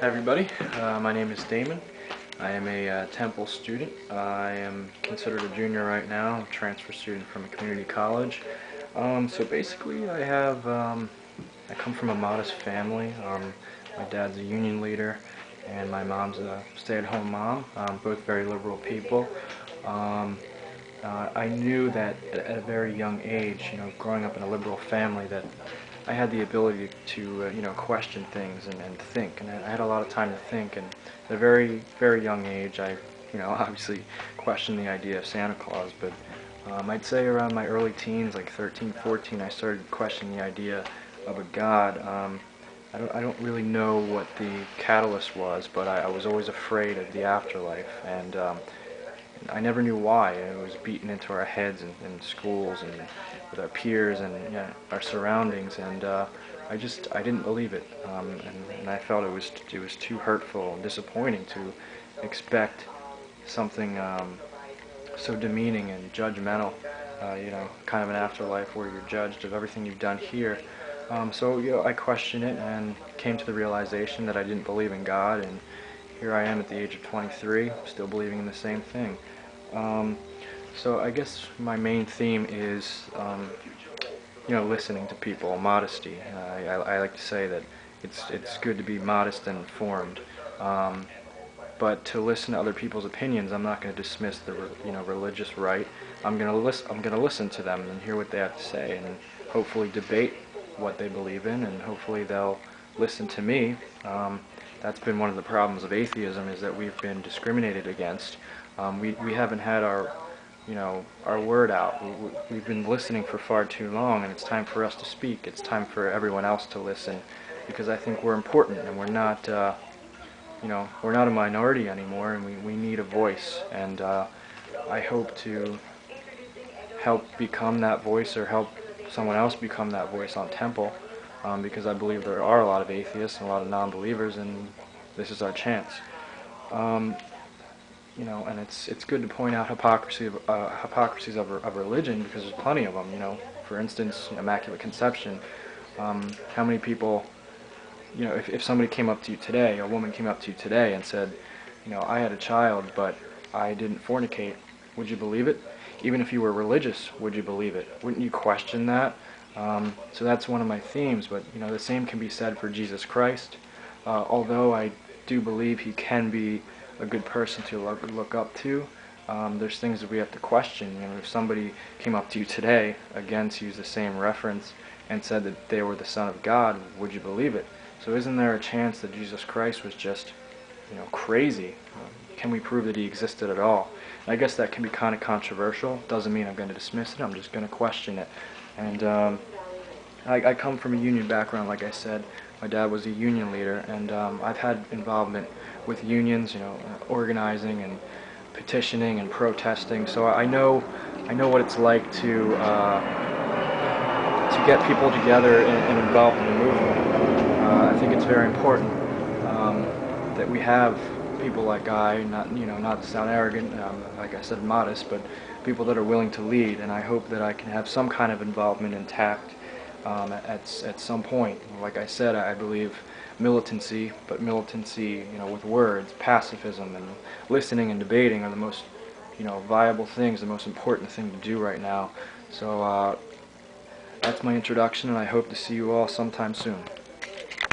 Hi everybody, my name is Damon. I am a Temple student. I am considered a junior right now. I'm a transfer student from a community college. So basically I come from a modest family. My dad's a union leader and my mom's a stay-at-home mom, both very liberal people. Um, I knew that at a very young age, growing up in a liberal family, that I had the ability to, question things and think, and I had a lot of time to think. And at a very, very young age, I, obviously questioned the idea of Santa Claus. But I'd say around my early teens, like 13, 14, I started questioning the idea of a God. I don't really know what the catalyst was, but I was always afraid of the afterlife, and I never knew why. It was beaten into our heads in schools and with our peers and our surroundings, and I didn't believe it, and I felt it was too hurtful and disappointing to expect something so demeaning and judgmental. Kind of an afterlife where you're judged of everything you've done here. So I questioned it and came to the realization that I didn't believe in God, and here I am at the age of 23, still believing in the same thing. So I guess my main theme is, listening to people, modesty. I like to say that it's good to be modest and informed, but to listen to other people's opinions, I'm not going to dismiss the religious right. I'm going to listen to them and hear what they have to say, and hopefully debate what they believe in, and hopefully they'll listen to me. That's been one of the problems of atheism, is that we've been discriminated against. We haven't had our word out. We've been listening for far too long, and it's time for us to speak. It's time for everyone else to listen, because I think we're important, and we're not a minority anymore, and we need a voice. And I hope to help become that voice, or help someone else become that voice on Temple, because I believe there are a lot of atheists and a lot of non-believers, and this is our chance. And it's good to point out hypocrisies of religion, because there's plenty of them. For instance, Immaculate Conception. How many people, if somebody came up to you today, a woman came up to you today and said, I had a child, but I didn't fornicate, would you believe it? Even if you were religious, would you believe it? Wouldn't you question that? So that's one of my themes, but the same can be said for Jesus Christ. Although I do believe he can be a good person to look up to, there's things that we have to question. If somebody came up to you today, again to use the same reference, and said that they were the Son of God, would you believe it? So isn't there a chance that Jesus Christ was just crazy? Can we prove that he existed at all? And I guess that can be kind of controversial. Doesn't mean I'm going to dismiss it. I'm just going to question it. And I come from a union background, like I said. My dad was a union leader, and I've had involvement with unions, organizing and petitioning and protesting. So I know what it's like to get people together and involved in the movement. I think it's very important that we have people like not to sound arrogant, like I said, modest, but people that are willing to lead. And I hope that I can have some kind of involvement in TACT at some point. Like I said, I believe militancy, but militancy, with words, pacifism, and listening and debating are the most, viable things, the most important thing to do right now. So that's my introduction, and I hope to see you all sometime soon.